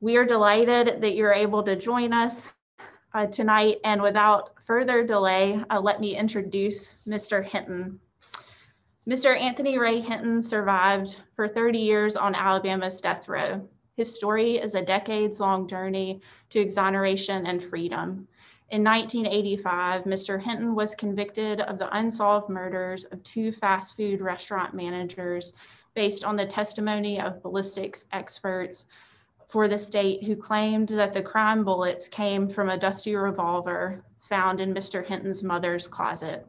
We are delighted that you're able to join us tonight, and without further delay, let me introduce Mr. Hinton. Mr. Anthony Ray Hinton survived for 30 years on Alabama's death row. His story is a decades-long journey to exoneration and freedom. In 1985, Mr. Hinton was convicted of the unsolved murders of 2 fast food restaurant managers based on the testimony of ballistics experts for the state who claimed that the crime bullets came from a dusty revolver found in Mr. Hinton's mother's closet.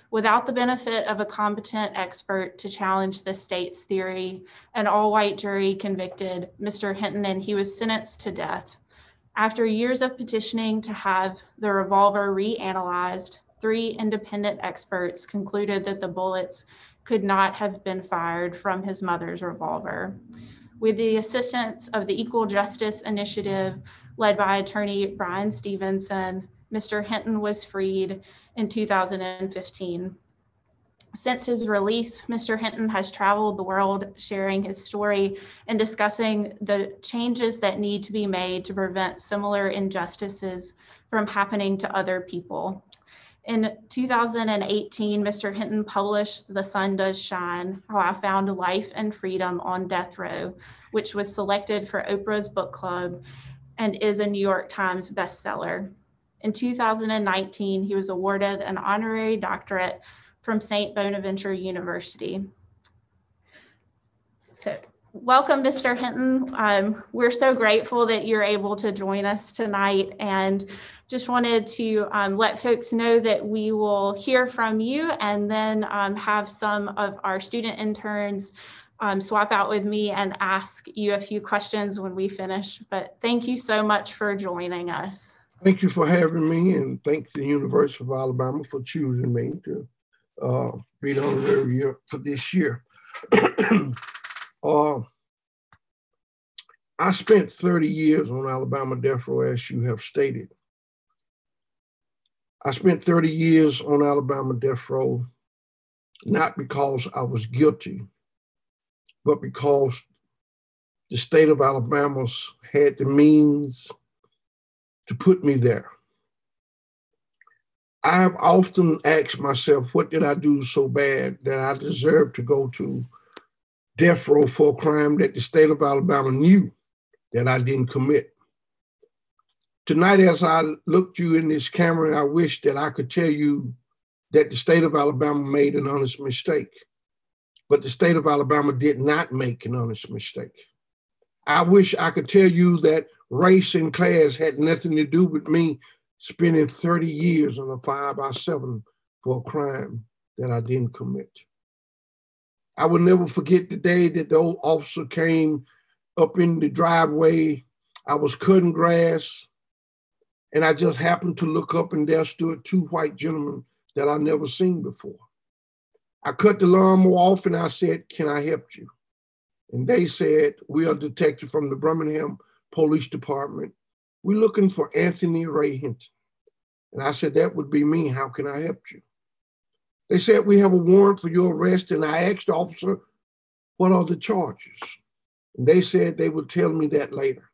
Without the benefit of a competent expert to challenge the state's theory, an all-white jury convicted Mr. Hinton and he was sentenced to death. After years of petitioning to have the revolver reanalyzed, 3 independent experts concluded that the bullets could not have been fired from his mother's revolver. With the assistance of the Equal Justice Initiative led by attorney Brian Stevenson, Mr. Hinton was freed in 2015. Since his release, Mr. Hinton has traveled the world sharing his story and discussing the changes that need to be made to prevent similar injustices from happening to other people. In 2018, Mr. Hinton published The Sun Does Shine, How I Found Life and Freedom on Death Row, which was selected for Oprah's book club and is a New York Times bestseller. In 2019, he was awarded an honorary doctorate from St. Bonaventure University. So, welcome, Mr. Hinton. We're so grateful that you're able to join us tonight, and just wanted to let folks know that we will hear from you and then have some of our student interns swap out with me and ask you a few questions when we finish. But thank you so much for joining us. Thank you for having me, and thank the University of Alabama for choosing me to be the honorary year for this year. I spent 30 years on Alabama death row, as you have stated. I spent 30 years on Alabama death row, not because I was guilty, but because the state of Alabama had the means to put me there. I have often asked myself, what did I do so bad that I deserved to go to death row for a crime that the state of Alabama knew that I didn't commit? Tonight, as I looked you in this camera, I wish that I could tell you that the state of Alabama made an honest mistake, but the state of Alabama did not make an honest mistake. I wish I could tell you that race and class had nothing to do with me spending 30 years on a 5x7 for a crime that I didn't commit. I will never forget the day that the old officer came up in the driveway. I was cutting grass, and I just happened to look up, and there stood 2 white gentlemen that I never seen before. I cut the lawnmower off and I said, "Can I help you?" And they said, "We are detectives from the Birmingham Police Department. We're looking for Anthony Ray Hinton." And I said, "That would be me. How can I help you?" They said, "We have a warrant for your arrest." And I asked the officer, "What are the charges?" And they said they would tell me that later.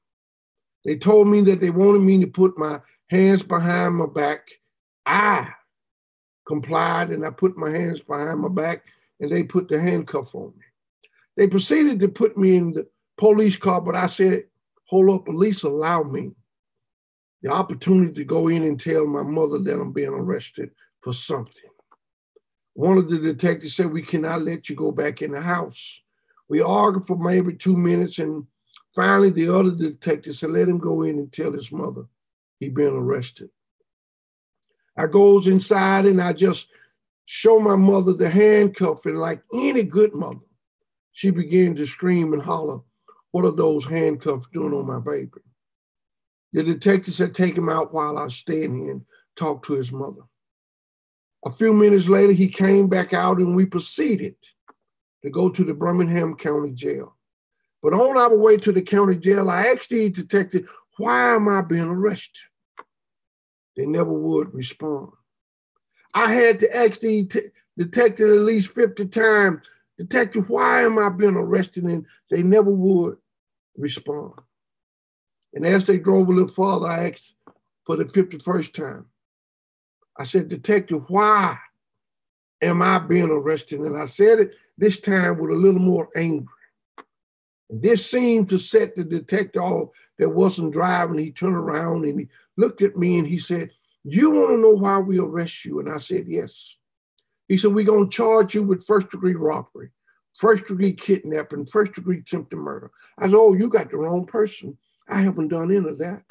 They told me that they wanted me to put my hands behind my back. I complied, and I put my hands behind my back, and they put the handcuff on me. They proceeded to put me in the police car, but I said, "Hold up, at least allow me the opportunity to go in and tell my mother that I'm being arrested for something." One of the detectives said, "We cannot let you go back in the house." We argued for maybe 2 minutes, and finally the other detective said, "Let him go in and tell his mother he been arrested." I goes inside and I just show my mother the handcuff, and like any good mother, she began to scream and holler, "What are those handcuffs doing on my baby?" The detective said, "Take him out while I stand here and talk to his mother." A few minutes later, he came back out and we proceeded to go to the Birmingham County Jail. But on our way to the county jail, I asked the detective, "Why am I being arrested?" They never would respond. I had to ask the detective at least 50 times, "Detective, why am I being arrested?" And they never would respond. And as they drove a little farther, I asked for the 51st time. I said, Detective, why am I being arrested? And I said it this time with a little more anger. And this seemed to set the detective off that wasn't driving. He turned around and he looked at me and he said, you want to know why we arrest you? And I said, yes. He said, we're going to charge you with first-degree robbery, first-degree kidnapping, first-degree attempted murder. I said, oh, you got the wrong person. I haven't done any of that.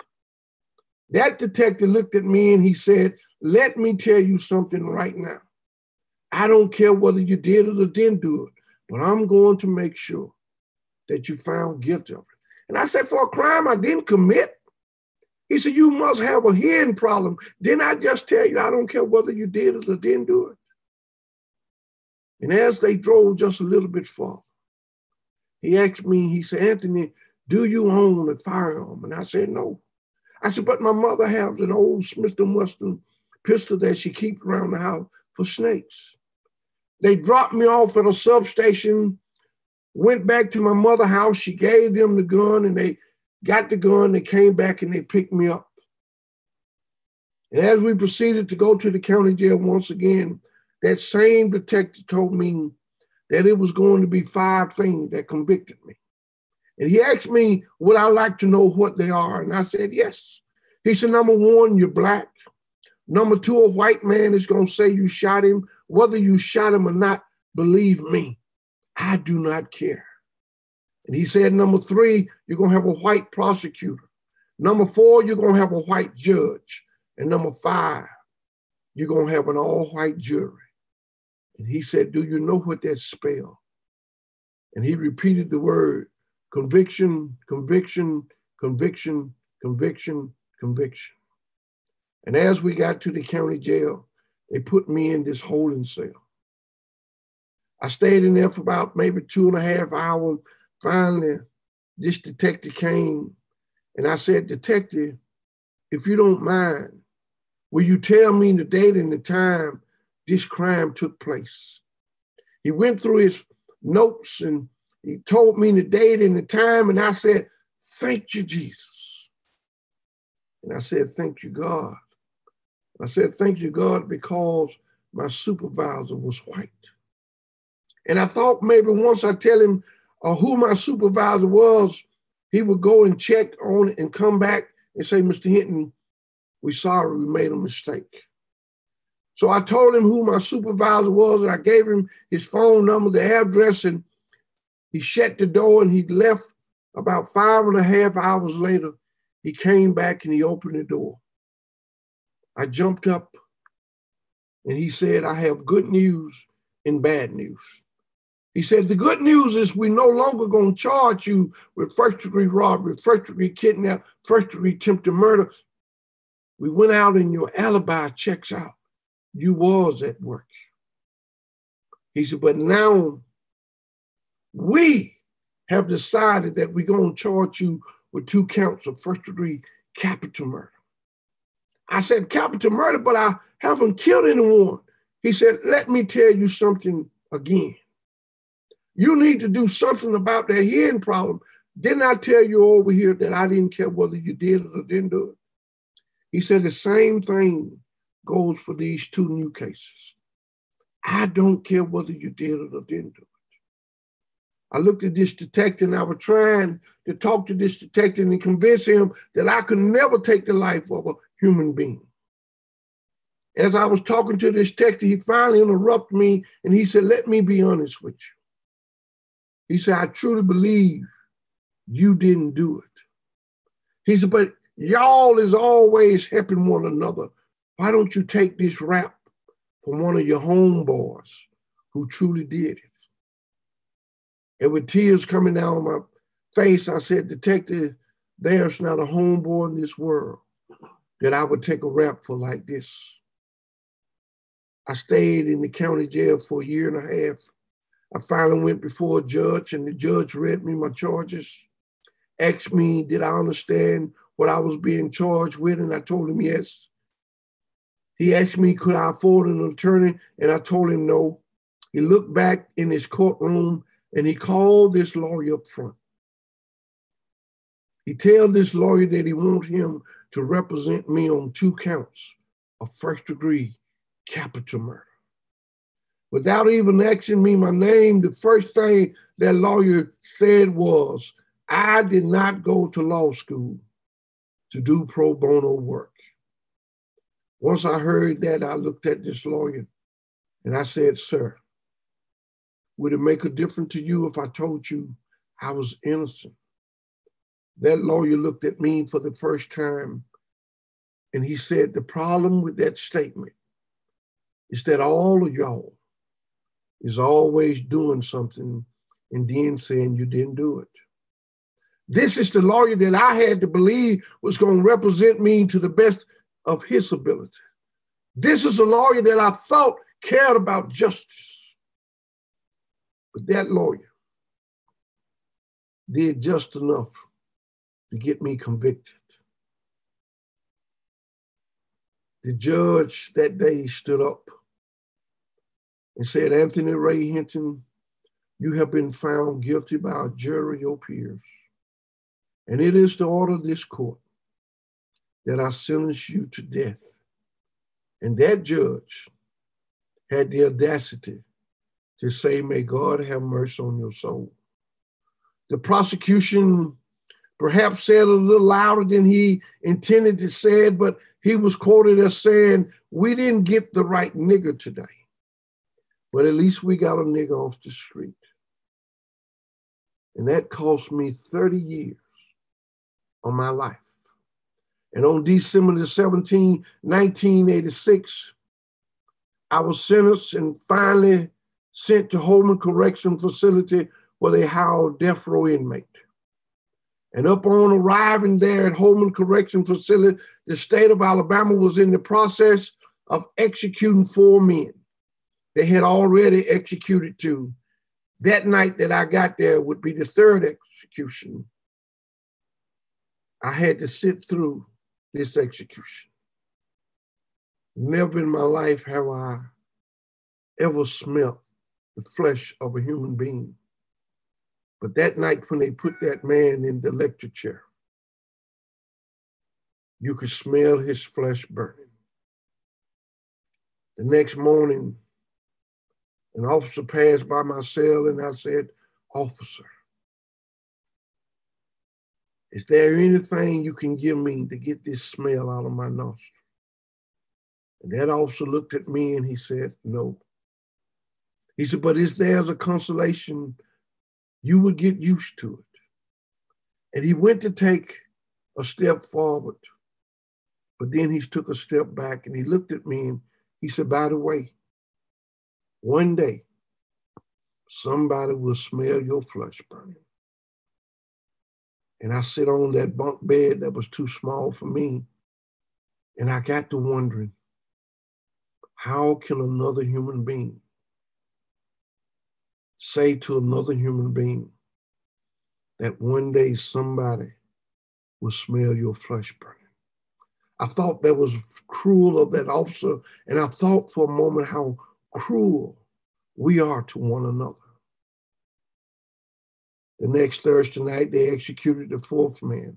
That detective looked at me and he said, let me tell you something right now. I don't care whether you did it or didn't do it, but I'm going to make sure that you found guilty of it. And I said, for a crime I didn't commit. He said, you must have a hearing problem. Didn't I just tell you I don't care whether you did it or didn't do it? And as they drove just a little bit farther, he asked me, he said, Anthony, do you own a firearm? And I said, no. I said, but my mother has an old Smith & Wesson pistol that she keeps around the house for snakes. They dropped me off at a substation, went back to my mother's house. She gave them the gun and they got the gun. They came back and they picked me up. And as we proceeded to go to the county jail once again, that same detective told me that it was going to be 5 things that convicted me. And he asked me, would I like to know what they are? And I said, yes. He said, number 1, you're black. Number 2, a white man is going to say you shot him. Whether you shot him or not, believe me, I do not care. And he said, number 3, you're going to have a white prosecutor. Number 4, you're going to have a white judge. And number 5, you're going to have an all-white jury. And he said, do you know what that spells? And he repeated the word, conviction, conviction, conviction, conviction, conviction. And as we got to the county jail, they put me in this holding cell. I stayed in there for about maybe 2.5 hours. Finally, this detective came and I said, Detective, if you don't mind, will you tell me the date and the time this crime took place? He went through his notes and he told me the date and the time, and I said, thank you, Jesus. And I said, thank you, God. I said, thank you, God, because my supervisor was white. And I thought maybe once I tell him who my supervisor was, he would go and check on it and come back and say, Mr. Hinton, we're sorry, we made a mistake. So I told him who my supervisor was, and I gave him his phone number, the address, and he shut the door and he left. About 5.5 hours later, he came back and he opened the door. I jumped up and he said, I have good news and bad news. He said, the good news is we're no longer going to charge you with first-degree robbery, first-degree kidnap, first-degree attempted murder. We went out and your alibi checks out. You was at work. He said, but now we have decided that we're going to charge you with 2 counts of first-degree capital murder. I said, capital murder, but I haven't killed anyone. He said, let me tell you something again. You need to do something about that hearing problem. Didn't I tell you over here that I didn't care whether you did it or didn't do it? He said, the same thing goes for these 2 new cases. I don't care whether you did it or didn't do it. I looked at this detective and I was trying to talk to this detective and convince him that I could never take the life of a human being. As I was talking to this detective, he finally interrupted me and he said, let me be honest with you. He said, I truly believe you didn't do it. He said, but y'all is always helping one another. Why don't you take this rap from one of your homeboys who truly did it? And with tears coming down my face, I said, Detective, there's not a homeboy in this world that I would take a rap for like this. I stayed in the county jail for 1.5 years. I finally went before a judge and the judge read me my charges, asked me, did I understand what I was being charged with? And I told him yes. He asked me, could I afford an attorney? And I told him no. He looked back in his courtroom and he called this lawyer up front. He tells this lawyer that he wants him to represent me on 2 counts of first-degree capital murder. Without even asking me my name, the first thing that lawyer said was, I did not go to law school to do pro bono work. Once I heard that, I looked at this lawyer and I said, sir, would it make a difference to you if I told you I was innocent? That lawyer looked at me for the first time and he said, the problem with that statement is that all of y'all is always doing something and then saying you didn't do it. This is the lawyer that I had to believe was going to represent me to the best of his ability. This is a lawyer that I thought cared about justice. But that lawyer did just enough to get me convicted. The judge that day stood up and said, Anthony Ray Hinton, you have been found guilty by a jury of your peers. And it is the order of this court that I sentence you to death. And that judge had the audacity to say, may God have mercy on your soul. The prosecution perhaps said a little louder than he intended to say it, but he was quoted as saying, we didn't get the right nigger today, but at least we got a nigger off the street. And that cost me 30 years of my life. And on December the 17th, 1986, I was sentenced and finally sent to Holman Correction Facility where they housed death row inmate. And upon arriving there at Holman Correction Facility, the state of Alabama was in the process of executing 4 men. They had already executed 2. That night that I got there would be the 3rd execution. I had to sit through this execution. Never in my life have I ever smelt the flesh of a human being. But that night when they put that man in the electric chair, you could smell his flesh burning. The next morning, an officer passed by my cell and I said, officer, is there anything you can give me to get this smell out of my nostril? And that officer looked at me and he said, no. He said, but is there a consolation? You would get used to it. And he went to take a step forward, but then he took a step back and he looked at me and he said, by the way, one day, somebody will smell your flesh burning. And I sit on that bunk bed that was too small for me. And I got to wondering, how can another human being say to another human being that one day somebody will smell your flesh burning? I thought that was cruel of that officer. And I thought for a moment how cruel we are to one another. The next Thursday night, they executed the 4th man.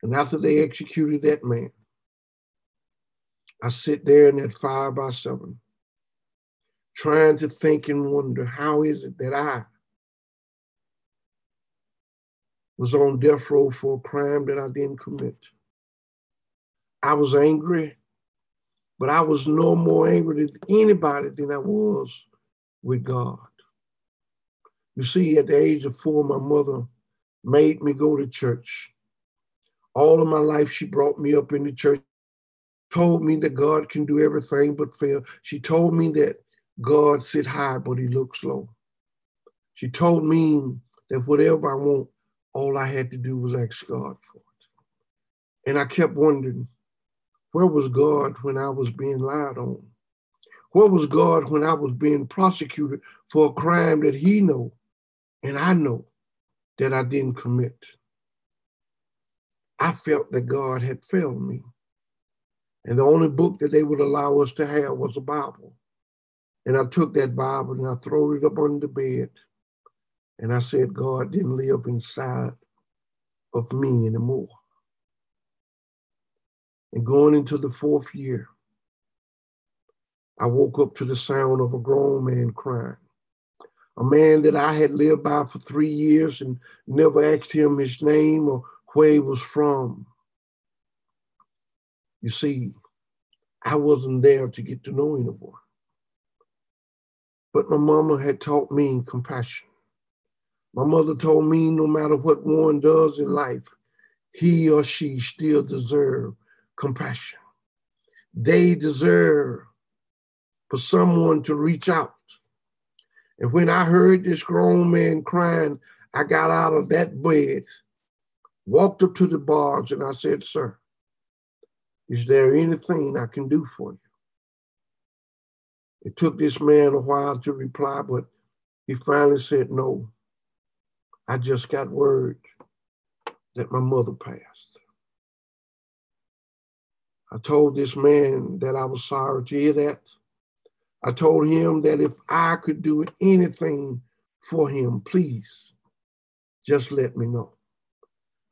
And after they executed that man, I sit there in that 5x7, trying to think and wonder, how is it that I was on death row for a crime that I didn't commit? I was angry, but I was no more angry with anybody than I was with God. You see, at the age of 4, my mother made me go to church. All of my life, she brought me up in the church, told me that God can do everything but fail. She told me that God sit high, but he looks low. She told me that whatever I want, all I had to do was ask God for it. And I kept wondering, where was God when I was being lied on? Where was God when I was being prosecuted for a crime that he knew and I know that I didn't commit? I felt that God had failed me. And the only book that they would allow us to have was a Bible. And I took that Bible and I threw it up on the bed. And I said, God didn't live inside of me anymore. And going into the 4th year, I woke up to the sound of a grown man crying. A man that I had lived by for 3 years and never asked him his name or where he was from. You see, I wasn't there to get to know anyone. But my mama had taught me compassion. My mother told me no matter what one does in life, he or she still deserve compassion. They deserve for someone to reach out. And when I heard this grown man crying, I got out of that bed, walked up to the barge, and I said, "Sir, is there anything I can do for you?" It took this man a while to reply, but he finally said, "No, I just got word that my mother passed." I told this man that I was sorry to hear that. I told him that if I could do anything for him, please just let me know.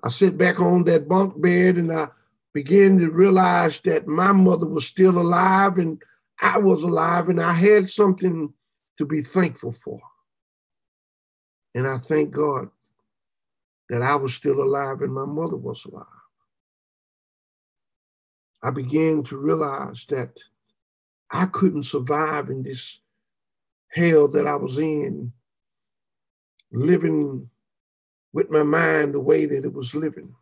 I sit back on that bunk bed and I began to realize that my mother was still alive and I was alive and I had something to be thankful for. And I thank God that I was still alive and my mother was alive. I began to realize that I couldn't survive in this hell that I was in, living with my mind the way that it was living.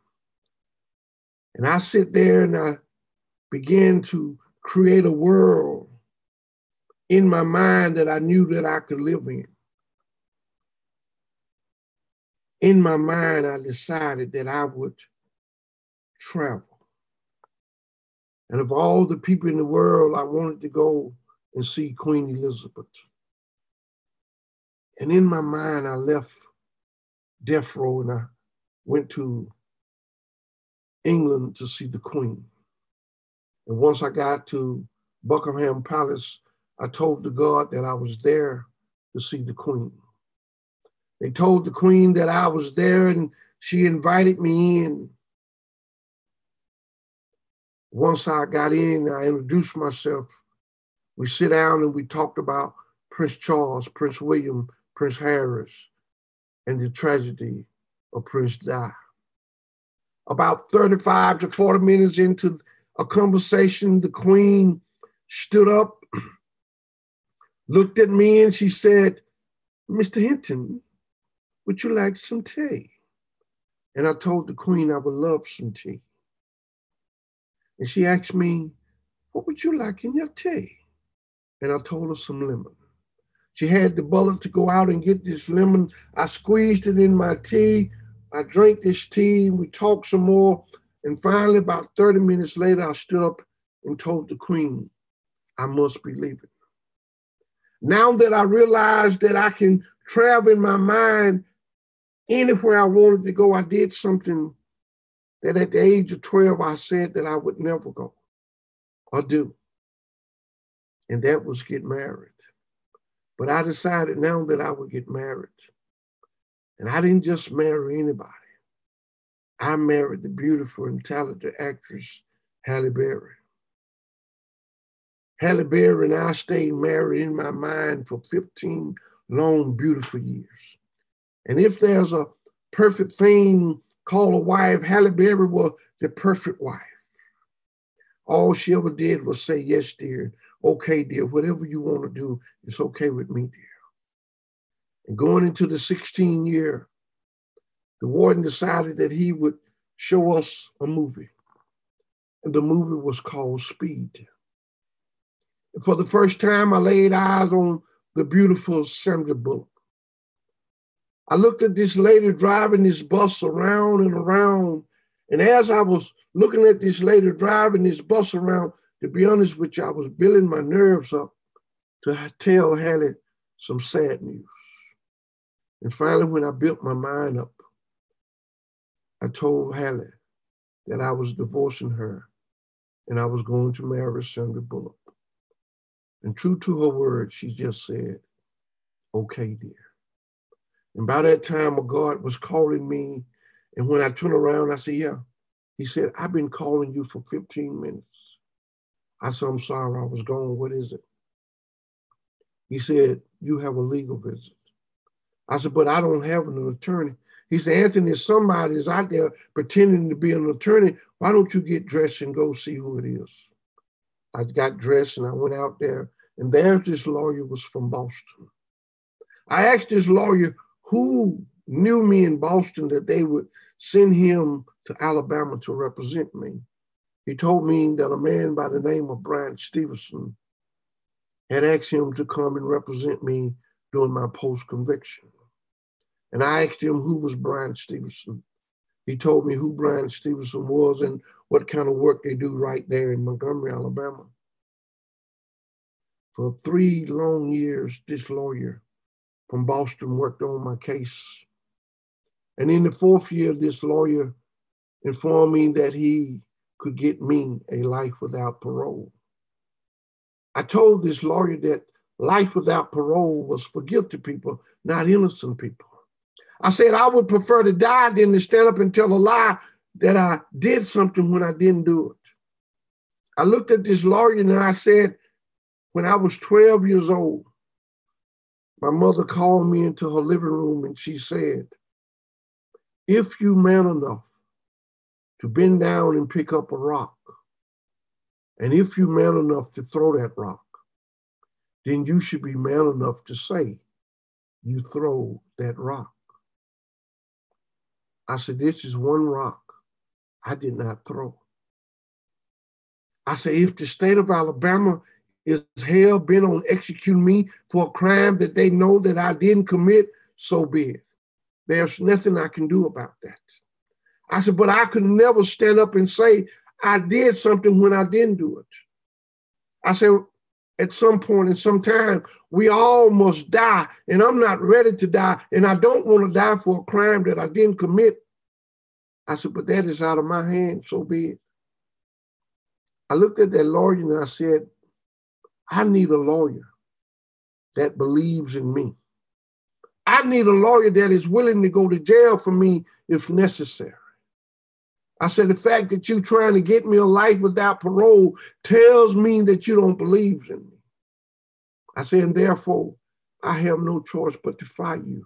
And I sit there and I began to create a world in my mind that I knew that I could live in. In my mind, I decided that I would travel. And of all the people in the world, I wanted to go and see Queen Elizabeth. And in my mind, I left death row and I went to England to see the Queen. And once I got to Buckingham Palace, I told the guard that I was there to see the Queen. They told the Queen that I was there and she invited me in. Once I got in, I introduced myself. We sit down and we talked about Prince Charles, Prince William, Prince Harris, and the tragedy of Prince Di. About 35 to 40 minutes into a conversation, the Queen stood up, looked at me, and she said, "Mr. Hinton, would you like some tea?" And I told the Queen I would love some tea. And she asked me, "What would you like in your tea?" And I told her some lemon. She had the bullet to go out and get this lemon. I squeezed it in my tea. I drank this tea. We talked some more. And finally, about 30 minutes later, I stood up and told the Queen, I must be leaving. Now that I realized that I can travel in my mind anywhere I wanted to go, I did something that at the age of 12, I said that I would never go or do. And that was get married. But I decided now that I would get married. And I didn't just marry anybody. I married the beautiful and talented actress, Halle Berry. Halle Berry and I stayed married in my mind for 15 long, beautiful years. And if there's a perfect thing called a wife, Halle Berry was the perfect wife. All she ever did was say, "Yes, dear. Okay, dear. Whatever you want to do, it's okay with me, dear." And going into the 16th year, the warden decided that he would show us a movie. And the movie was called Speed. And for the first time, I laid eyes on the beautiful Sandra Bullock. I looked at this lady driving this bus around and around. And as I was looking at this lady driving this bus around, to be honest with you, I was building my nerves up to tell Halle some sad news. And finally, when I built my mind up, I told Halle that I was divorcing her and I was going to marry Sandra Bullock. And true to her word, she just said, "Okay, dear." And by that time, a guard was calling me And when I turned around, I said, yeah. He said, I've been calling you for 15 minutes. I said, I'm sorry, I was gone. What is it? He said, you have a legal visit. I said, but I don't have an attorney. He said, Anthony, if somebody is out there pretending to be an attorney, why don't you get dressed and go see who it is? I got dressed and I went out there, and there's this lawyer was from Boston. I asked this lawyer who knew me in Boston that they would send him to Alabama to represent me. He told me that a man by the name of Brian Stevenson had asked him to come and represent me during my post-conviction. And I asked him who was Brian Stevenson. He told me who Brian Stevenson was and what kind of work they do right there in Montgomery, Alabama. For 3 long years, this lawyer from Boston worked on my case. And in the 4th year, this lawyer informed me that he could get me a life without parole. I told this lawyer that life without parole was for guilty people, not innocent people. I said I would prefer to die than to stand up and tell a lie that I did something when I didn't do it. I looked at this lawyer and I said, when I was 12 years old, my mother called me into her living room and she said, if you man enough to bend down and pick up a rock, and if you man enough to throw that rock, then you should be man enough to say you throw that rock. I said, this is one rock I did not throw. I said, if the state of Alabama is hell bent on executing me for a crime that they know that I didn't commit, so be it. There's nothing I can do about that. I said, but I could never stand up and say I did something when I didn't do it. I said, at some point in some time, we all must die, and I'm not ready to die, and I don't want to die for a crime that I didn't commit. I said, but that is out of my hands, so be it. I looked at that lawyer and I said, I need a lawyer that believes in me. I need a lawyer that is willing to go to jail for me if necessary. I said, the fact that you're trying to get me a life without parole tells me that you don't believe in me. I said, and therefore, I have no choice but to fight you.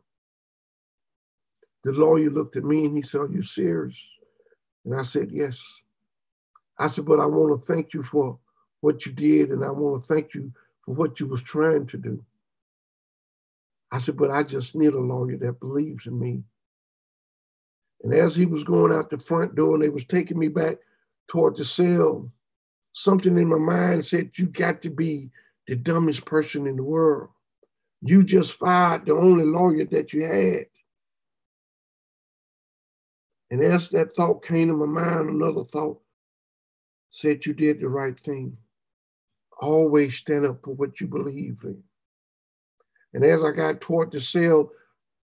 The lawyer looked at me and he said, are you serious? And I said, yes. I said, but I want to thank you for what you did, and I want to thank you for what you was trying to do. I said, but I just need a lawyer that believes in me. And as he was going out the front door and they was taking me back toward the cell, something in my mind said, you got to be the dumbest person in the world. You just fired the only lawyer that you had. And as that thought came to my mind, another thought said, you did the right thing. Always stand up for what you believe in. And as I got toward the cell,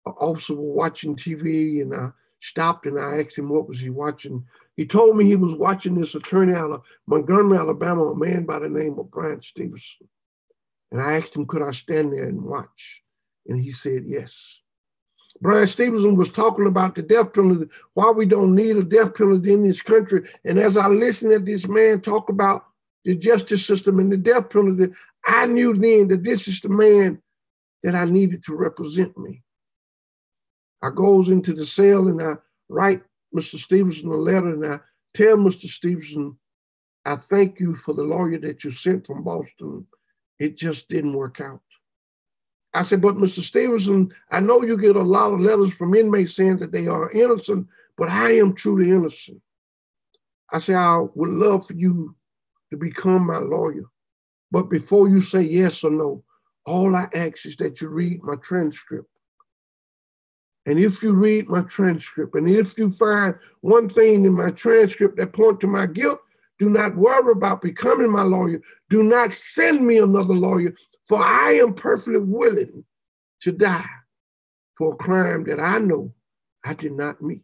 an officer was watching TV, and I stopped and I asked him what was he watching. He told me he was watching this attorney out of Montgomery, Alabama, a man by the name of Brian Stevenson. And I asked him, could I stand there and watch? And he said, yes. Brian Stevenson was talking about the death penalty, why we don't need a death penalty in this country. And as I listened to this man talk about the justice system and the death penalty, I knew then that this is the man that I needed to represent me. I goes into the cell and I write Mr. Stevenson a letter, and I tell Mr. Stevenson, I thank you for the lawyer that you sent from Boston. It just didn't work out. I said, but Mr. Stevenson, I know you get a lot of letters from inmates saying that they are innocent, but I am truly innocent. I said, I would love for you to become my lawyer. But before you say yes or no, all I ask is that you read my transcript. And if you read my transcript, and if you find one thing in my transcript that points to my guilt, do not worry about becoming my lawyer. Do not send me another lawyer, for I am perfectly willing to die for a crime that I know I did not meet.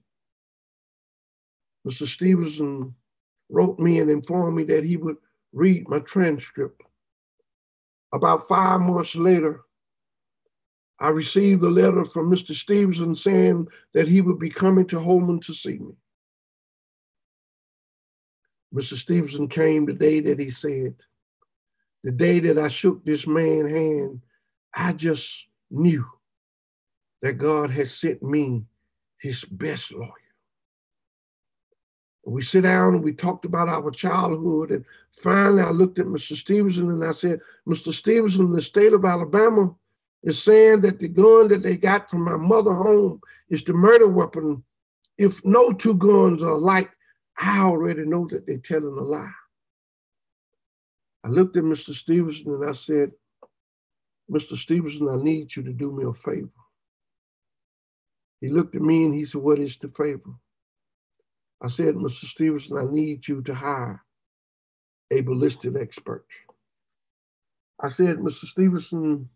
Mr. Stevenson wrote me and informed me that he would read my transcript. About 5 months later, I received a letter from Mr. Stevenson saying that he would be coming to Holman to see me. Mr. Stevenson came the day that he said. The day that I shook this man's hand, I just knew that God had sent me his best lawyer. We sit down and we talked about our childhood, and finally I looked at Mr. Stevenson and I said, Mr. Stevenson, the state of Alabama is saying that the gun that they got from my mother home is the murder weapon. If no two guns are alike, I already know that they're telling a lie. I looked at Mr. Stevenson and I said, Mr. Stevenson, I need you to do me a favor. He looked at me and he said, what is the favor? I said, Mr. Stevenson, I need you to hire a ballistic expert. I said, Mr. Stevenson,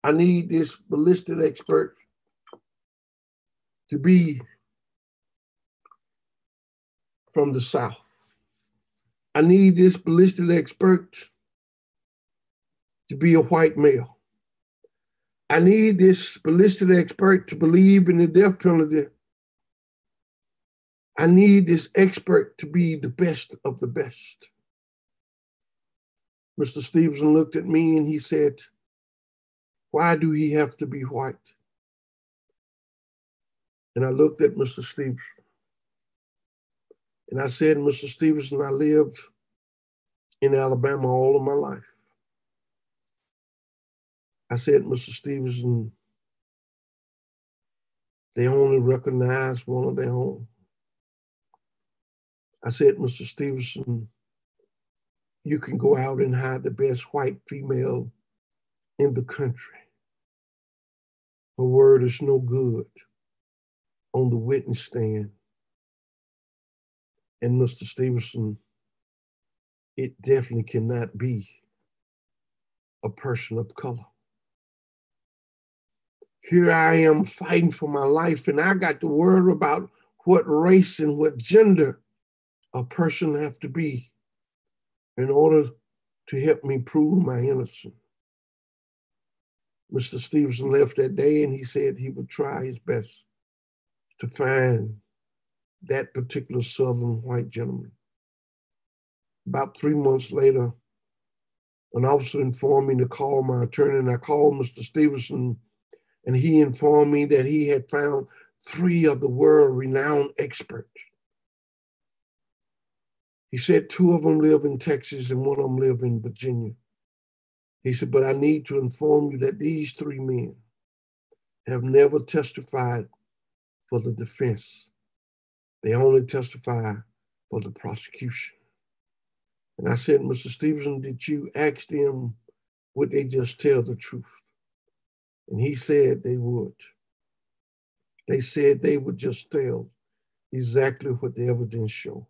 I need this ballistic expert to be from the South. I need this ballistic expert to be a white male. I need this ballistic expert to believe in the death penalty. I need this expert to be the best of the best. Mr. Stevenson looked at me and he said, why do he have to be white? And I looked at Mr. Stevenson and I said, Mr. Stevenson, I lived in Alabama all of my life. I said, Mr. Stevenson, they only recognize one of their own. I said, Mr. Stevenson, you can go out and hire the best white female in the country. Her word is no good on the witness stand. And Mr. Stevenson, it definitely cannot be a person of color. Here I am fighting for my life, and I got to worry about what race and what gender a person have to be in order to help me prove my innocence. Mr. Stevenson left that day and he said he would try his best to find that particular Southern white gentleman. About 3 months later, an officer informed me to call my attorney, and I called Mr. Stevenson, and he informed me that he had found 3 of the world-renowned experts. He said 2 of them live in Texas and 1 of them live in Virginia. He said, but I need to inform you that these 3 men have never testified for the defense. They only testify for the prosecution. And I said, Mr. Stevenson, did you ask them, would they just tell the truth? And he said they would. They said they would just tell exactly what the evidence showed.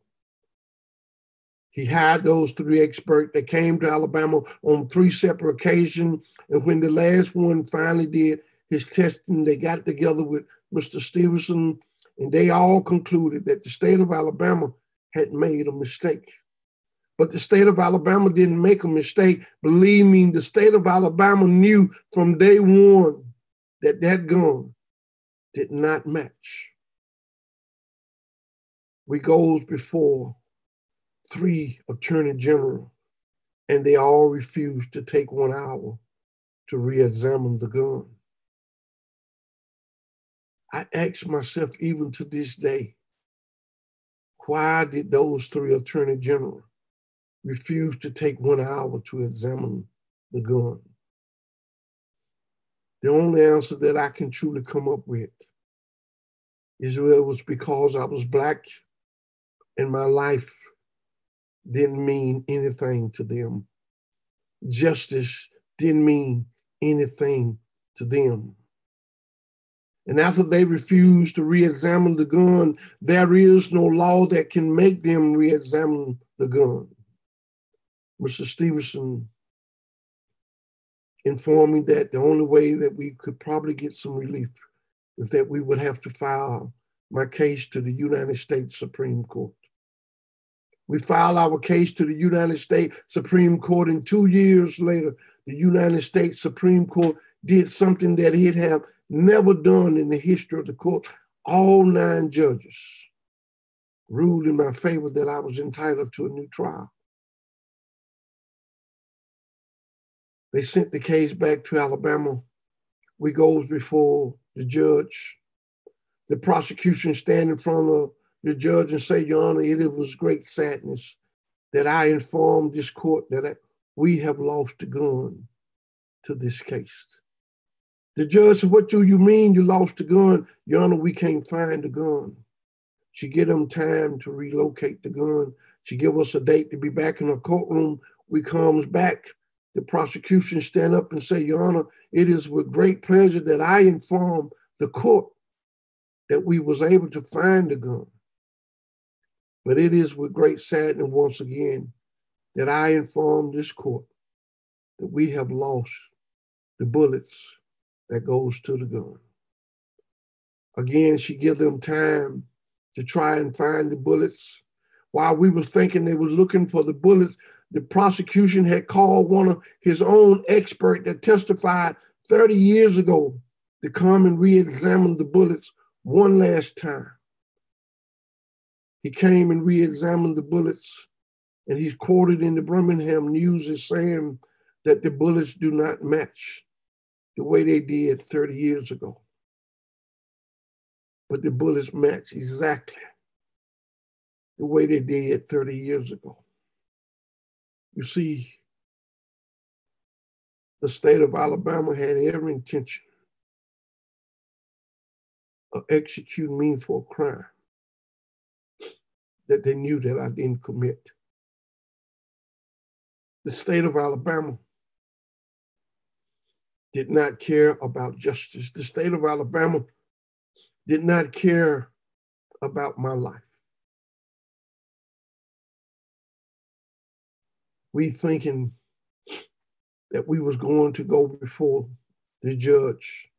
He hired those 3 experts that came to Alabama on 3 separate occasions. And when the last one finally did his testing, they got together with Mr. Stevenson, and they all concluded that the state of Alabama had made a mistake. But the state of Alabama didn't make a mistake. Believe me, the state of Alabama knew from day one that that gun did not match. We goes before 3 attorney generals, and they all refused to take 1 hour to re-examine the gun. I ask myself, even to this day, why did those 3 attorney generals refuse to take 1 hour to examine the gun? The only answer that I can truly come up with is that it was because I was Black and my life didn't mean anything to them. Justice didn't mean anything to them. And after they refused to re-examine the gun, there is no law that can make them re-examine the gun. Mr. Stevenson informed me that the only way that we could probably get some relief is that we would have to file my case to the United States Supreme Court. We filed our case to the United States Supreme Court, and 2 years later, the United States Supreme Court did something that he'd have never done in the history of the court. All 9 judges ruled in my favor that I was entitled to a new trial. They sent the case back to Alabama. We goes before the judge. The prosecution stand in front of the judge and say, Your Honor, it was great sadness that I informed this court that we have lost the gun to this case. The judge said, What do you mean you lost the gun? Your Honor, we can't find the gun. She give them time to relocate the gun. She give us a date to be back in her courtroom. We comes back. The prosecution stand up and say, Your Honor, it is with great pleasure that I inform the court that we was able to find the gun. But it is with great sadness once again that I inform this court that we have lost the bullets that goes to the gun. Again, she give them time to try and find the bullets. While we were thinking they was looking for the bullets, the prosecution had called one of his own expert that testified 30 years ago to come and re-examine the bullets one last time. He came and re-examined the bullets, and he's quoted in the Birmingham News as saying that the bullets do not match the way they did 30 years ago. But the bullets match exactly the way they did 30 years ago. You see, the state of Alabama had every intention of executing me for a crime that they knew that I didn't commit. The state of Alabama did not care about justice. The state of Alabama did not care about my life. We thinking that we was going to go before the judge,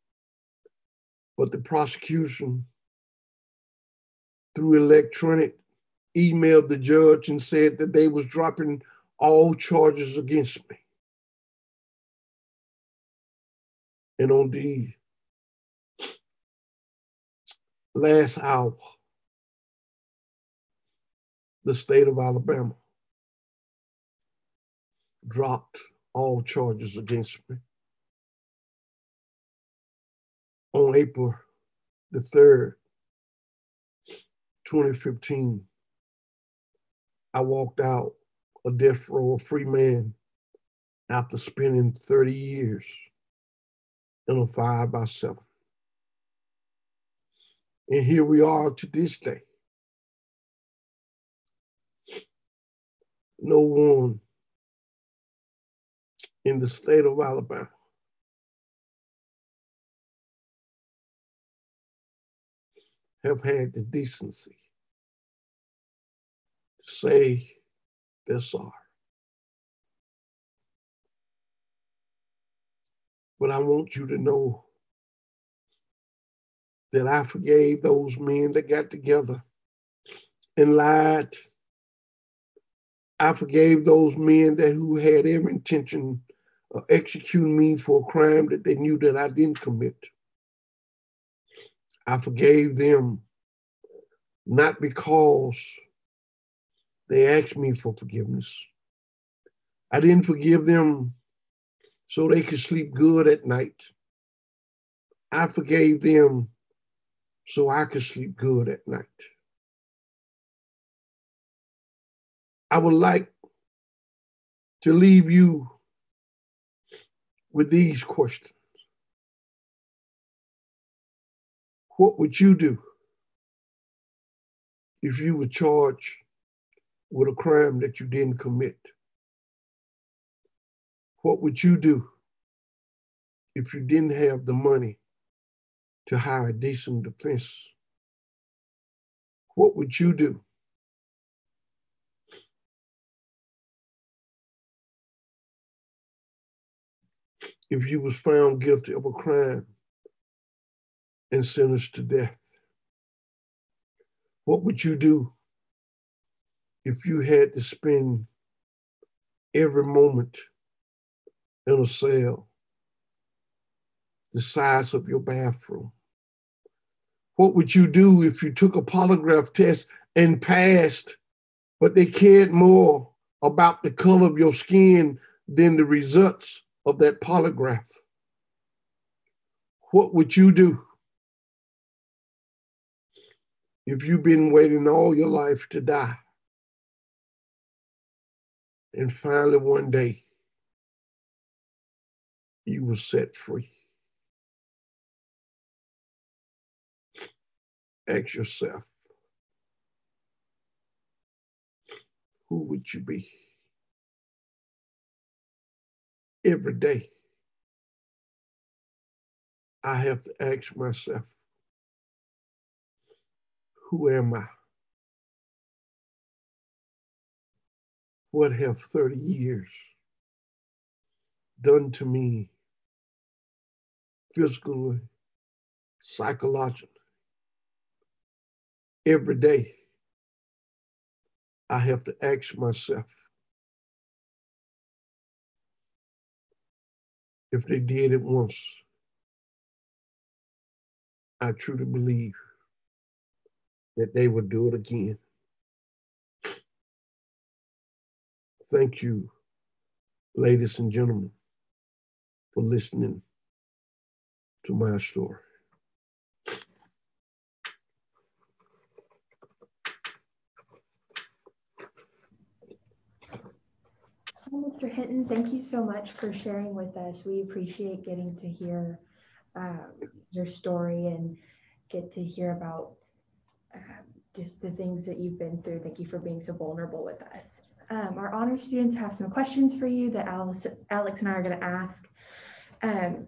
but the prosecution through electronic emailed the judge and said that they was dropping all charges against me. And on the last hour, the state of Alabama dropped all charges against me. On April the 3rd, 2015, I walked out a death row, a free man, after spending 30 years in a 5x7. And here we are to this day. No one in the state of Alabama have had the decency to say they're sorry. But I want you to know that I forgave those men that got together and lied. I forgave those men who had every intention of executing me for a crime that they knew that I didn't commit. I forgave them not because they asked me for forgiveness. I didn't forgive them so they could sleep good at night. I forgave them so I could sleep good at night. I would like to leave you with these questions. What would you do if you were charged with a crime that you didn't commit? What would you do if you didn't have the money to hire a decent defense? What would you do if you was found guilty of a crime and sentenced to death? What would you do if you had to spend every moment in a cell the size of your bathroom? What would you do if you took a polygraph test and passed, but they cared more about the color of your skin than the results of that polygraph? What would you do if you've been waiting all your life to die and finally one day you were set free? Ask yourself, who would you be? Every day, I have to ask myself, who am I? What have 30 years done to me physically, psychologically? Every day, I have to ask myself, if they did it once, I truly believe that they would do it again. Thank you, ladies and gentlemen, for listening to my story. Well, Mr. Hinton, thank you so much for sharing with us. We appreciate getting to hear your story and get to hear about just the things that you've been through. Thank you for being so vulnerable with us. Our honor students have some questions for you that Alex and I are going to ask.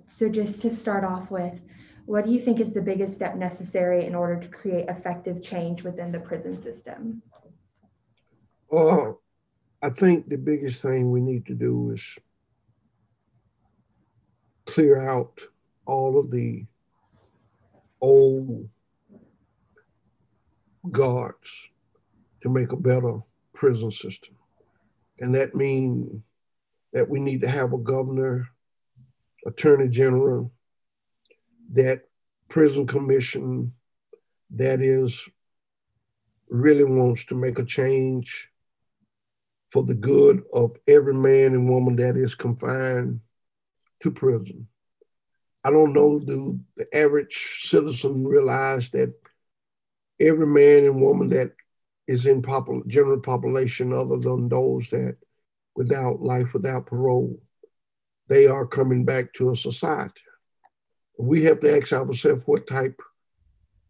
So just to start off with, what do you think is the biggest step necessary in order to create effective change within the prison system? I think the biggest thing we need to do is clear out all of the old guards to make a better prison system. And that means that we need to have a governor, attorney general, that prison commission that is really wants to make a change for the good of every man and woman that is confined to prison. I don't know, do the average citizen realize that every man and woman that is in general population, other than those that without life, without parole, they are coming back to a society. We have to ask ourselves, what type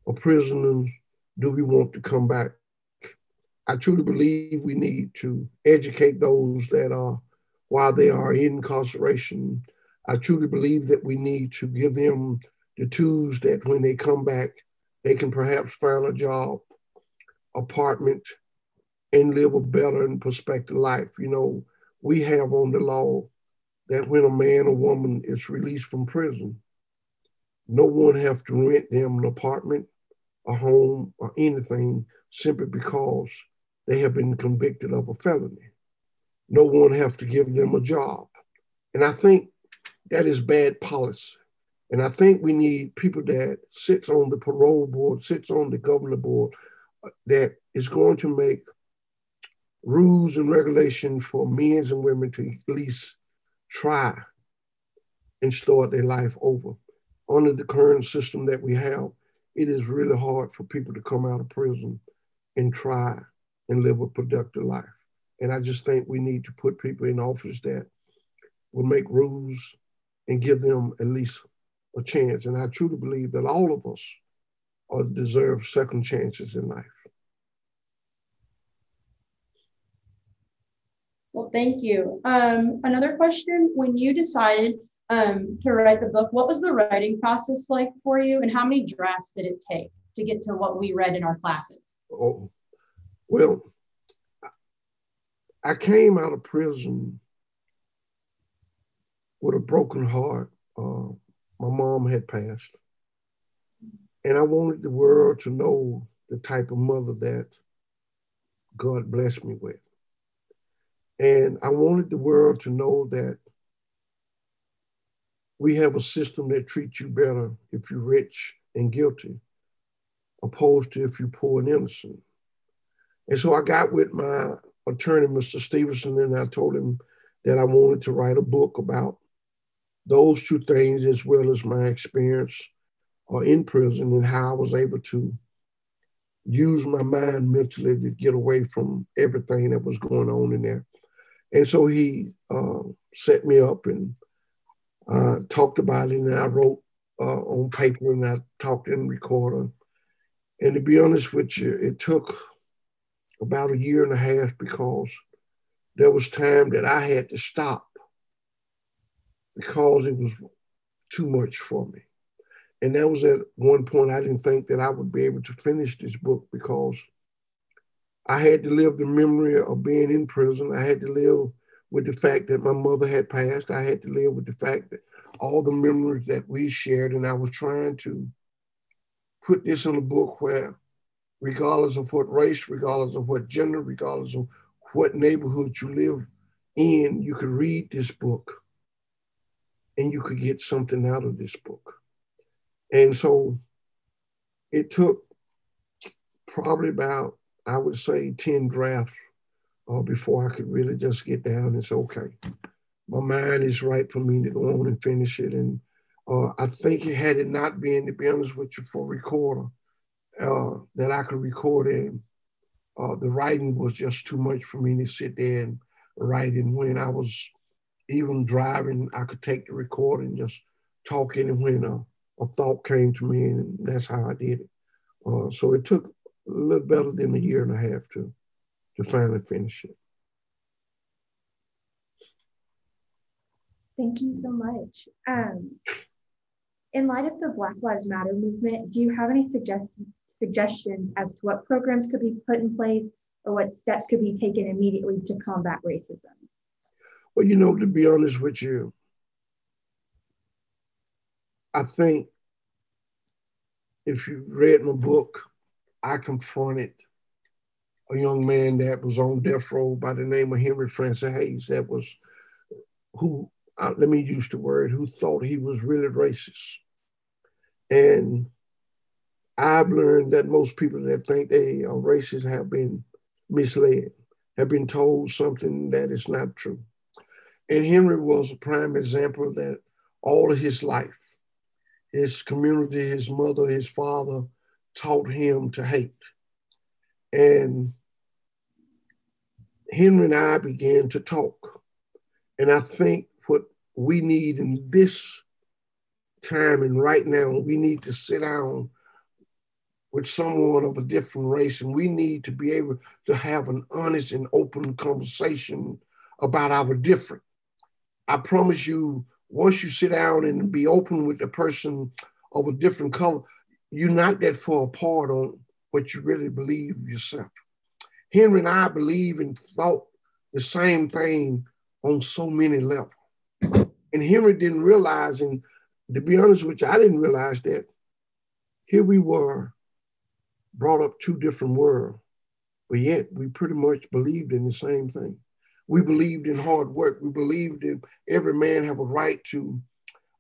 of prisoners do we want to come back? I truly believe we need to educate those that are, while they are in incarceration, I truly believe that we need to give them the tools that when they come back, they can perhaps find a job, apartment, and live a better and prospective life. You know, we have on the law that when a man or woman is released from prison, no one have to rent them an apartment, a home, or anything simply because they have been convicted of a felony. No one have to give them a job. And I think that is bad policy. And I think we need people that sits on the parole board, sits on the governor board, that is going to make rules and regulations for men and women to at least try and start their life over. Under the current system that we have, it is really hard for people to come out of prison and try and live a productive life. And I just think we need to put people in office that will make rules and give them at least a chance. And I truly believe that all of us deserve second chances in life. Well, thank you. Another question, when you decided to write the book, what was the writing process like for you, and how many drafts did it take to get to what we read in our classes? Oh, well, I came out of prison with a broken heart. My mom had passed, and I wanted the world to know the type of mother that God blessed me with. And I wanted the world to know that we have a system that treats you better if you're rich and guilty, opposed to if you're poor and innocent. And so I got with my attorney, Mr. Stevenson, and I told him that I wanted to write a book about those two things, as well as my experience in prison and how I was able to use my mind mentally to get away from everything that was going on in there. And so he set me up and talked about it, and I wrote on paper, and I talked in recorder. And to be honest with you, it took about 1.5 years because there was time that I had to stop because it was too much for me. And that was at one point I didn't think that I would be able to finish this book because I had to live the memory of being in prison. I had to live with the fact that my mother had passed. I had to live with the fact that all the memories that we shared, and I was trying to put this in a book where, regardless of what race, regardless of what gender, regardless of what neighborhood you live in, you could read this book and you could get something out of this book. And so it took probably about, I would say, 10 drafts before I could really just get down and say, okay, my mind is right for me to go on and finish it. And I think had it not been, to be honest with you, for recorder, that I could record in, the writing was just too much for me to sit there and write. And when I was even driving, I could take the recorder and just talk in, and when a thought came to me, and that's how I did it. So it took a little better than 1.5 years to finally finish it. Thank you so much. In light of the Black Lives Matter movement, do you have any suggestions as to what programs could be put in place or what steps could be taken immediately to combat racism? Well, you know, to be honest with you, I think if you read my book, I confronted a young man that was on death row by the name of Henry Francis Hayes, that was who, let me use the word, who thought he was really racist. And I've learned that most people that think they are racist have been misled, have been told something that is not true. And Henry was a prime example that all of his life, his community, his mother, his father taught him to hate. And Henry and I began to talk. And I think what we need in this time and right now, we need to sit down with someone of a different race, and we need to be able to have an honest and open conversation about our different. I promise you, once you sit down and be open with a person of a different color, you're not that far apart on what you really believe yourself. Henry and I believe and thought the same thing on so many levels. And Henry didn't realize, and to be honest with you, I didn't realize that here we were brought up two different worlds, but yet we pretty much believed in the same thing. We believed in hard work. We believed in every man have a right to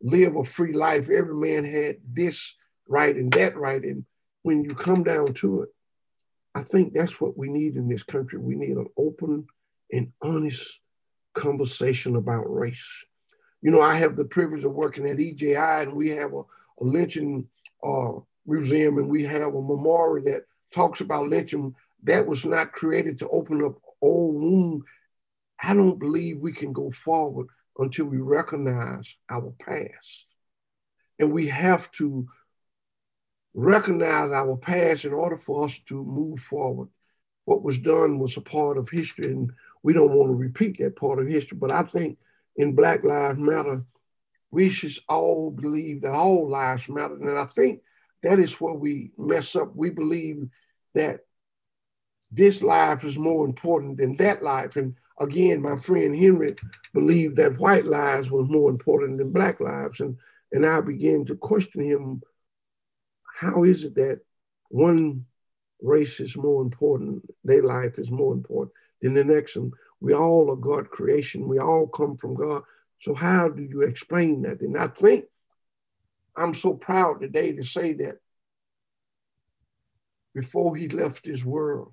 live a free life. Every man had this right and that right. And when you come down to it, I think that's what we need in this country. We need an open and honest conversation about race. You know, I have the privilege of working at EJI, and we have a lynching museum, and we have a memorial that talks about lynching. That was not created to open up old wound. I don't believe we can go forward until we recognize our past. And we have to recognize our past in order for us to move forward. What was done was a part of history, and we don't want to repeat that part of history. But I think in Black Lives Matter, we should all believe that all lives matter. And I think that is where we mess up. We believe that this life is more important than that life. And again, my friend Henry believed that white lives was more important than Black lives. And I began to question him, how is it that one race is more important, their life is more important than the next one? We all are God creation. We all come from God. So how do you explain that? And I think I'm so proud today to say that before he left this world,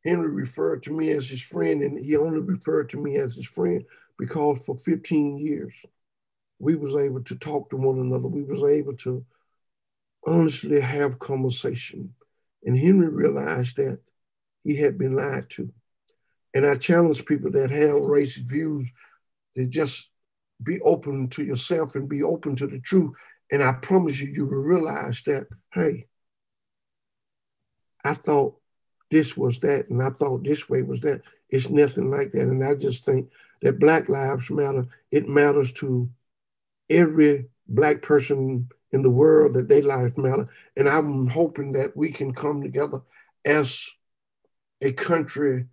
Henry referred to me as his friend, and he only referred to me as his friend because for 15 years, we was able to talk to one another. We was able to honestly have conversation. And Henry realized that he had been lied to. And I challenge people that have racist views to just be open to yourself and be open to the truth. And I promise you, you will realize that, hey, I thought this was that, and I thought this way was that. It's nothing like that. And I just think that Black Lives Matter. It matters to every Black person in the world, that their lives matter. And I'm hoping that we can come together as a country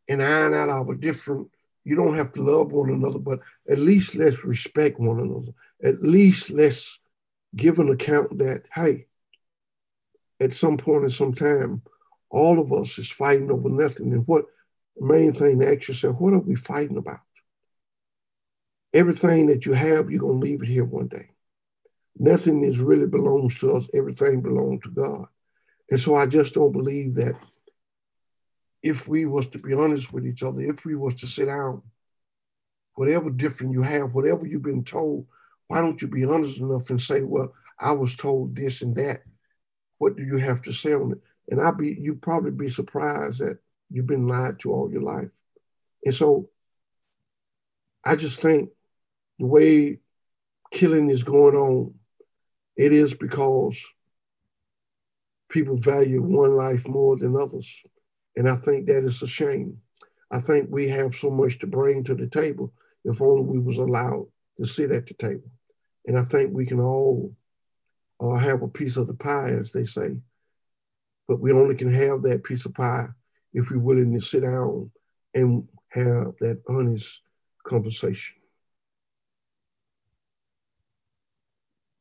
and iron out our different. You don't have to love one another, but at least let's respect one another. At least let's give an account that, hey, at some point in some time, all of us is fighting over nothing. And what the main thing to ask yourself, what are we fighting about? Everything that you have, you're going to leave it here one day. Nothing is really belongs to us. Everything belongs to God. And so I just don't believe that if we was to be honest with each other, if we was to sit down, whatever different you have, whatever you've been told, why don't you be honest enough and say, well, I was told this and that. What do you have to say on it? And you'd probably be surprised that you've been lied to all your life. And so I just think the way killing is going on, it is because people value one life more than others. And I think that is a shame. I think we have so much to bring to the table if only we was allowed to sit at the table. And I think we can all have a piece of the pie, as they say. But we only can have that piece of pie if we're willing to sit down and have that honest conversation.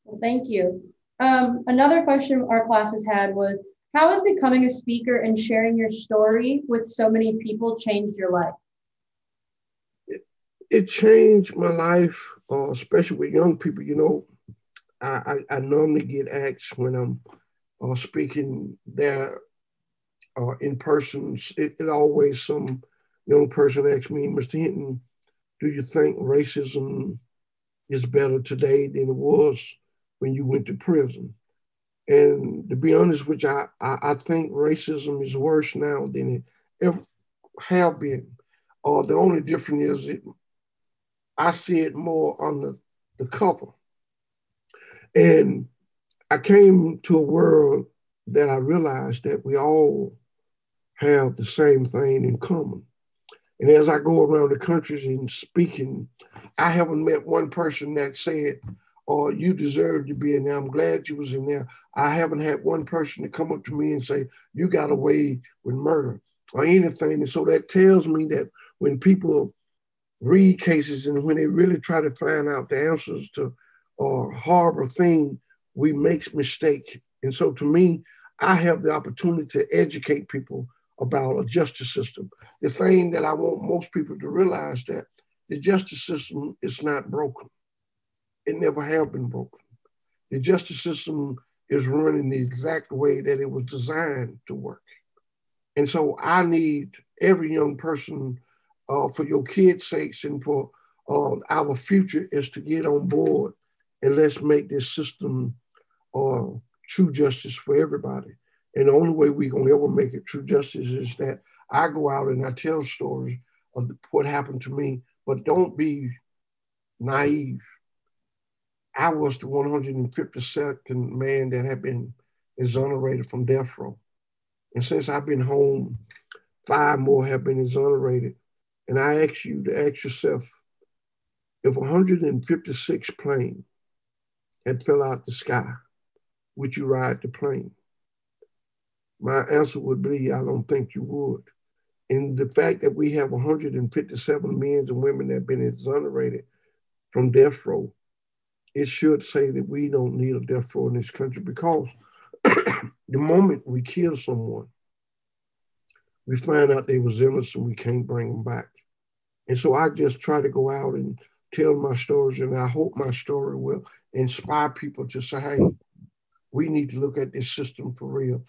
Well, thank you. Another question our classes had was, how has becoming a speaker and sharing your story with so many people changed your life? It changed my life, especially with young people. You know, I normally get asked when I'm speaking there in person. It always some young person asks me, Mr. Hinton, do you think racism is better today than it was when you went to prison? And to be honest with you, I think racism is worse now than it ever have been. The only difference is I see it more on the cover. And I came to a world that I realized that we all have the same thing in common. And as I go around the countries and speaking, I haven't met one person that said, oh, you deserve to be in there. I'm glad you was in there. I haven't had one person to come up to me and say, you got away with murder or anything. And so that tells me that when people read cases and when they really try to find out the answers to horrible things, we make mistakes. And so to me, I have the opportunity to educate people about a justice system. The thing that I want most people to realize that the justice system is not broken. It never have been broken. The justice system is running the exact way that it was designed to work. And so I need every young person, for your kids' sakes and for our future, is to get on board and let's make this system true justice for everybody. And the only way we're going to ever make it true justice is that I go out and I tell stories of what happened to me, but don't be naive. I was the 152nd man that had been exonerated from death row. And since I've been home, 5 more have been exonerated. And I ask you to ask yourself, if 156 planes had fell out the sky, would you ride the plane? My answer would be, I don't think you would. And the fact that we have 157 men and women that have been exonerated from death row, it should say that we don't need a death row in this country, because the moment we kill someone, we find out they was innocent, we can't bring them back. And so I just try to go out and tell my stories, and I hope my story will inspire people to say, hey, we need to look at this system for real.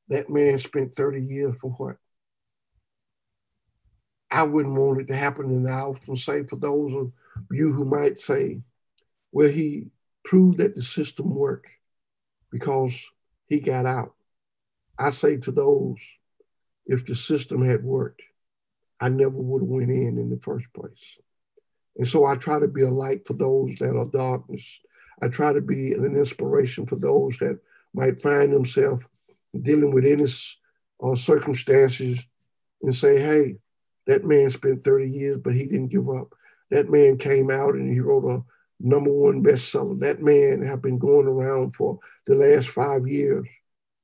That man spent 30 years for what? I wouldn't want it to happen. And I often say, for those of you who might say, well, he proved that the system worked because he got out. I say to those, if the system had worked, I never would have went in the first place. And so I try to be a light for those that are darkness. I try to be an inspiration for those that might find themselves dealing with any circumstances and say, hey, that man spent 30 years, but he didn't give up. That man came out and he wrote a #1 bestseller. That man have been going around for the last 5 years,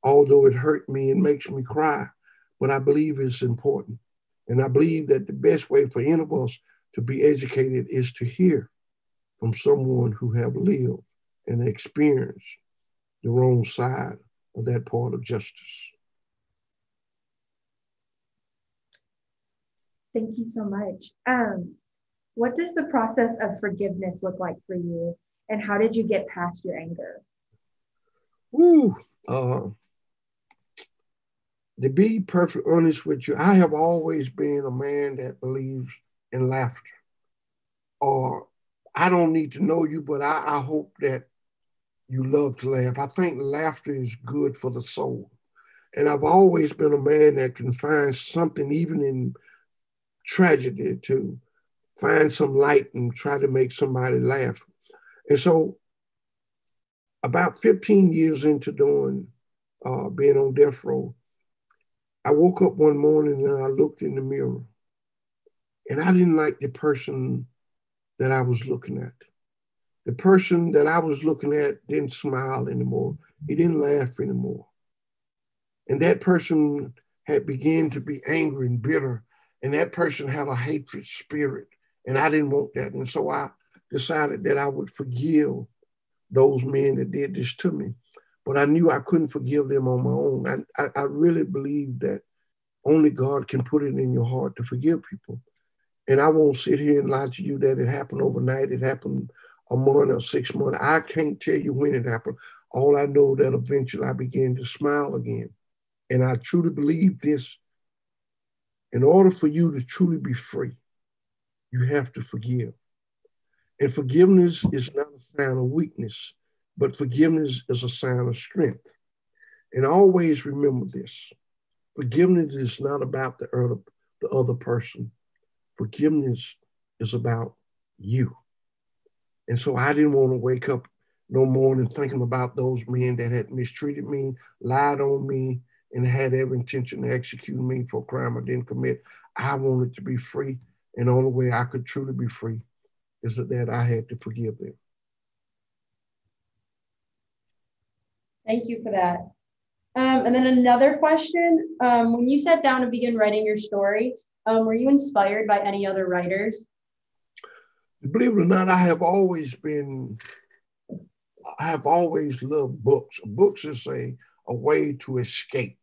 although it hurt me and makes me cry, but I believe it's important. And I believe that the best way for any of us to be educated is to hear from someone who have lived and experienced the wrong side of that part of justice. Thank you so much. What does the process of forgiveness look like for you? And how did you get past your anger? Ooh, to be perfectly honest with you, I have always been a man that believes in laughter. I don't need to know you, but I hope that you love to laugh. I think laughter is good for the soul. And I've always been a man that can find something, even in tragedy, to find some light and try to make somebody laugh. And so about 15 years into being on death row, I woke up one morning and I looked in the mirror and I didn't like the person that I was looking at. The person that I was looking at didn't smile anymore. He didn't laugh anymore. And that person had begun to be angry and bitter. And that person had a hatred spirit. And I didn't want that. And so I decided that I would forgive those men that did this to me. But I knew I couldn't forgive them on my own. I really believe that only God can put it in your heart to forgive people. And I won't sit here and lie to you that it happened overnight. It happened a month or 6 months. I can't tell you when it happened. All I know that eventually I began to smile again. And I truly believe this. In order for you to truly be free, you have to forgive. And forgiveness is not a sign of weakness, but forgiveness is a sign of strength. And always remember this. Forgiveness is not about the other person. Forgiveness is about you. And so I didn't want to wake up no morning thinking about those men that had mistreated me, lied on me, and had every intention to execute me for a crime I didn't commit. I wanted to be free. And the only way I could truly be free is that I had to forgive them. Thank you for that. And then another question, when you sat down to begin writing your story, were you inspired by any other writers? Believe it or not, I have always loved books. Books is a way to escape.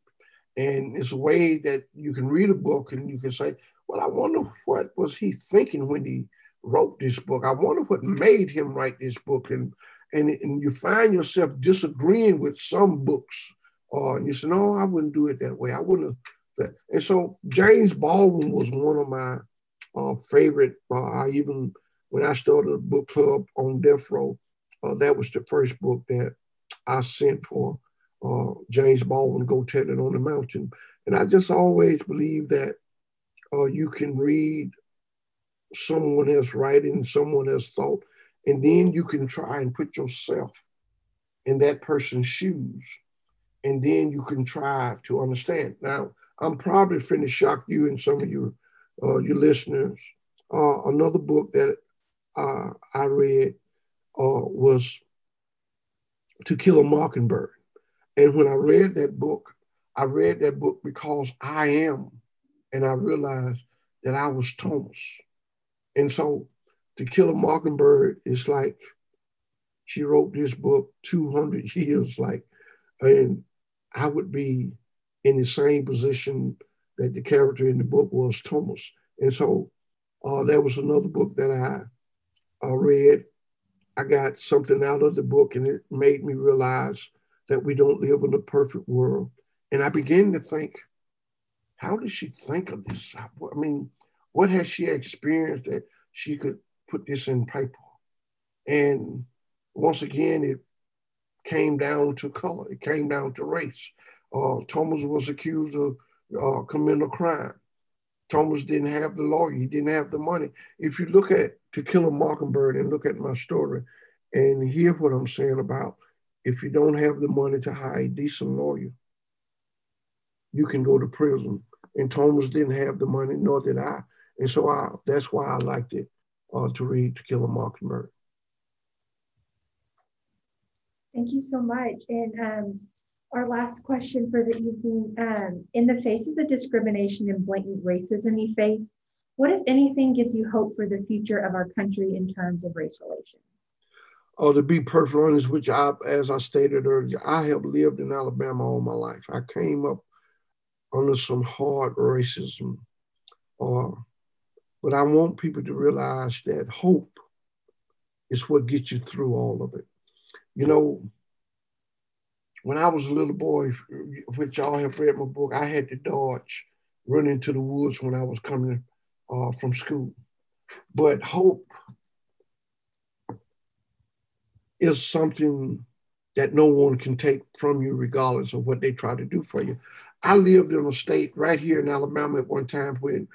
And it's a way that you can read a book and you can say, well, I wonder what was he thinking when he wrote this book. I wonder what made him write this book. And you find yourself disagreeing with some books. And you say, no, I wouldn't do it that way. I wouldn't have. And so James Baldwin was one of my favorite. When I started a book club on death row, that was the first book that I sent for James Baldwin, Go Tell It on the Mountain. And I just always believe that you can read someone else writing, someone else thought, and then you can try and put yourself in that person's shoes. And then you can try to understand. Now, I'm probably finna shock you and some of your listeners. Another book that I read was To Kill a Mockingbird. And when I read that book because I am, and I realized that I was Thomas. And so To Kill a Mockingbird is like she wrote this book 200 years, and I would be in the same position that the character in the book was Thomas. And so that was another book that read, I got something out of the book, and it made me realize that we don't live in a perfect world. And I began to think, how did she think of this? I mean, what has she experienced that she could put this in paper? And once again, it came down to color. It came down to race. Thomas was accused of committing a crime. Thomas didn't have the lawyer. He didn't have the money. If you look at To Kill a Mockingbird and look at my story and hear what I'm saying about, if you don't have the money to hire a decent lawyer, you can go to prison. And Thomas didn't have the money, nor did I. And so that's why I liked it to read To Kill a Mockingbird. Thank you so much. And our last question for the evening, in the face of the discrimination and blatant racism you face, what, if anything, gives you hope for the future of our country in terms of race relations? To be perfectly honest, which as I stated earlier, I have lived in Alabama all my life. I came up under some hard racism, but I want people to realize that hope is what gets you through all of it. You know, when I was a little boy, which y'all have read my book, I had to dodge, run into the woods when I was coming from school. But hope is something that no one can take from you regardless of what they try to do for you. I lived in a state right here in Alabama at one time when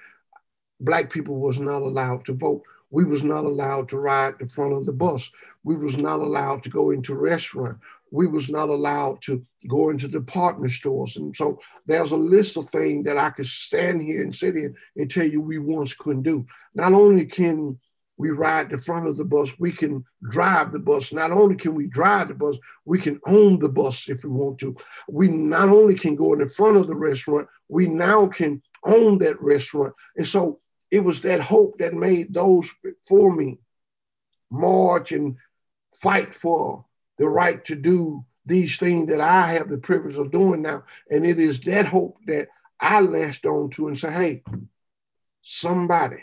Black people was not allowed to vote. We was not allowed to ride the front of the bus. We was not allowed to go into restaurant. We was not allowed to go into department stores. And so there's a list of things that I could stand here and sit here and tell you we once couldn't do. Not only can we ride the front of the bus, we can drive the bus. Not only can we drive the bus, we can own the bus if we want to. We not only can go in the front of the restaurant, we now can own that restaurant. And so it was that hope that made those before me march and fight for the right to do these things that I have the privilege of doing now. And it is that hope that I latched on to and say, hey, somebody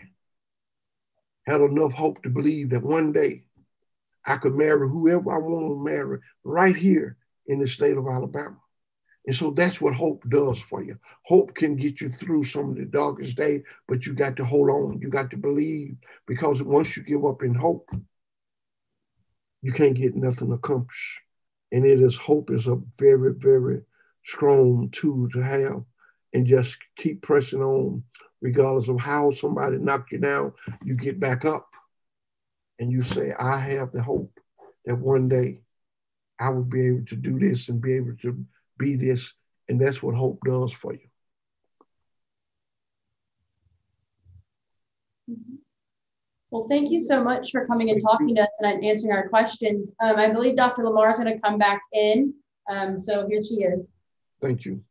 had enough hope to believe that one day I could marry whoever I want to marry right here in the state of Alabama. And so that's what hope does for you. Hope can get you through some of the darkest days, but you got to hold on. You got to believe, because once you give up in hope, you can't get nothing accomplished. And hope is a very, very strong tool to have, and just keep pressing on. Regardless of how somebody knocked you down, you get back up and you say, I have the hope that one day I will be able to do this and be able to be this. And that's what hope does for you. Well, thank you so much for coming and talking to us and answering our questions. I believe Dr. Lamar is going to come back in. So here she is. Thank you.